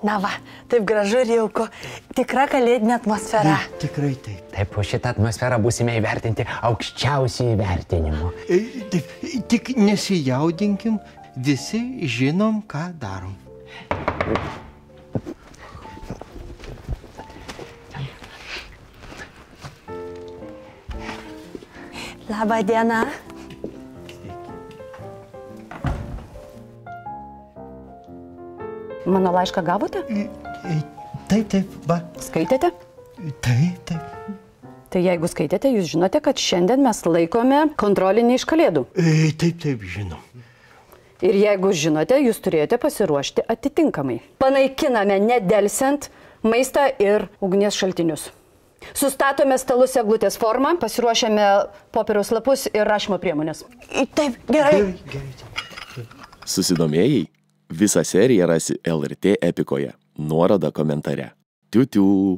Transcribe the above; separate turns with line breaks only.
Na va, taip gražu ir jauku. Tikra kalėdinė atmosfera.
Tikrai taip.
Taip, už šitą atmosferą būsime įvertinti aukščiausių įvertinimų.
Tik nesijaudinkim, visi žinom, ką darom.
Labą dieną.
Mano laišką gavote?
Taip, va.
Skaitėte?
Taip.
Tai jeigu skaitėte, jūs žinote, kad šiandien mes laikome kontrolinį iš Kalėdų.
Taip, žinom.
Ir jeigu žinote, jūs turėjote pasiruošti atitinkamai. Panaikiname nedelsiant maistą ir ugnies šaltinius. Sustatome stalus eglutės formą, pasiruošiame popieriaus lapus ir rašymo priemonės.
Taip, gerai.
Susidomėjai? Visą seriją rasi LRT Epikoje. Nuoroda komentare. Tiu-tiu.